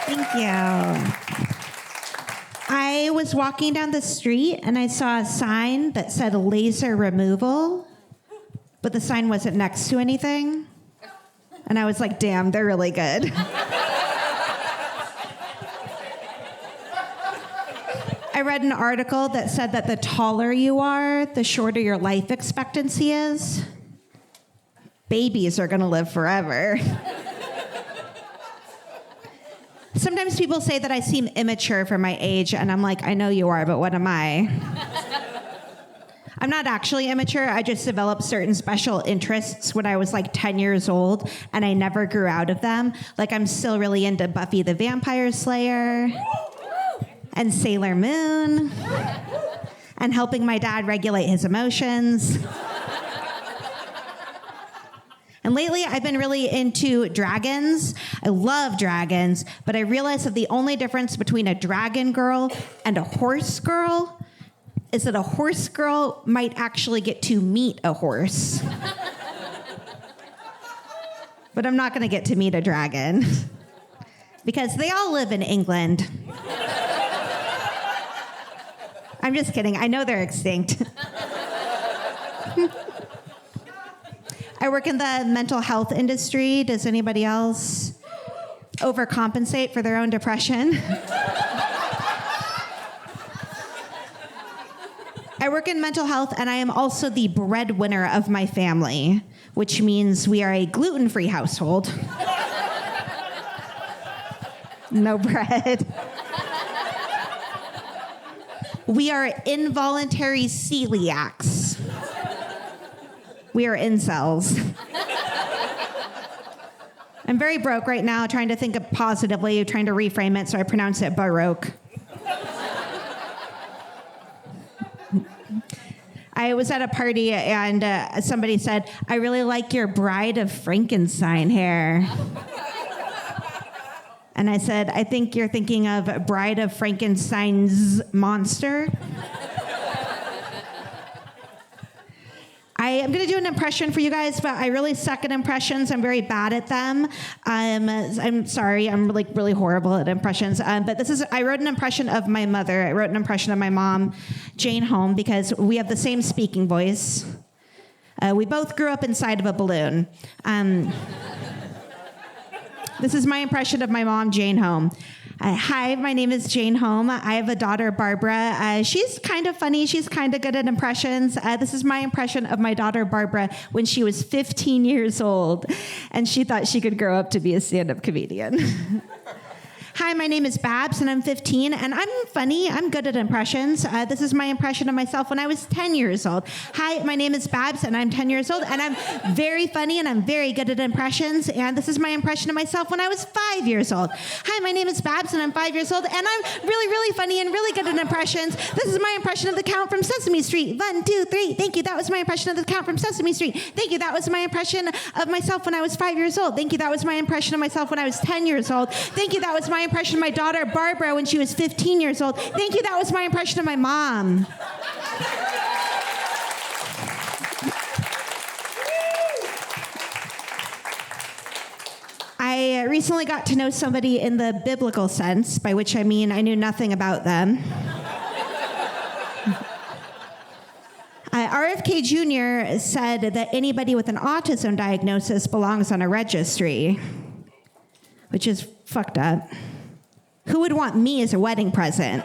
Thank you. I was walking down the street and I saw a sign that said laser removal, but the sign wasn't next to anything. And I was like, damn, they're really good. I read an article that said that the taller you are, the shorter your life expectancy is. Babies are going to live forever. Sometimes people say that I seem immature for my age, and I'm like, I know you are, but what am I? I'm not actually immature. I just developed certain special interests when I was like 10 years old, and I never grew out of them. Like, I'm still really into Buffy the Vampire Slayer and Sailor Moon and helping my dad regulate his emotions. And lately, I've been really into dragons. I love dragons, but I realized that the only difference between a dragon girl and a horse girl is that a horse girl might actually get to meet a horse. But I'm not going to get to meet a dragon because they all live in England. I'm just kidding. I know they're extinct. I work in the mental health industry. Does anybody else overcompensate for their own depression? I work in mental health, and I am also the breadwinner of my family, which means we are a gluten-free household. No bread. We are involuntary celiacs. We are incels. I'm very broke right now, trying to think of positively, trying to reframe it, so I pronounce it Baroque. I was at a party and somebody said, I really like your Bride of Frankenstein hair. And I said, I think you're thinking of Bride of Frankenstein's monster. I am going to do an impression for you guys, but I really suck at impressions. I'm very bad at them. I'm sorry. I'm really horrible at impressions. But I wrote an impression of my mother. I wrote an impression of my mom, Jane Holm, because we have the same speaking voice. We both grew up inside of a balloon. This is my impression of my mom, Jane Holm. Hi, my name is Jane Holm. I have a daughter, Barbara. She's kind of funny. She's kind of good at impressions. This is my impression of my daughter, Barbara, when she was 15 years old, and she thought she could grow up to be a stand-up comedian. Hi, my name is Babs, and I'm 15, and I'm funny. I'm good at impressions. This is my impression of myself when I was 10 years old. Hi, my name is Babs, and I'm 10 years old, and I'm very funny, and I'm very good at impressions, and this is my impression of myself when I was 5 years old. Hi, my name is Babs, and I'm 5 years old, and I'm really funny and really good at impressions. This is my impression of the Count from Sesame Street. 1, 2, 3. Thank you. That was my impression of the Count from Sesame Street. Thank you. That was my impression of myself when I was 5 years old. Thank you. That was my impression of myself when I was 10 years old. Thank you. That was my impression of my daughter, Barbara, when she was 15 years old. Thank you. That was my impression of my mom. I recently got to know somebody in the biblical sense, by which I mean I knew nothing about them. RFK Jr. said that anybody with an autism diagnosis belongs on a registry, which is fucked up. Who would want me as a wedding present?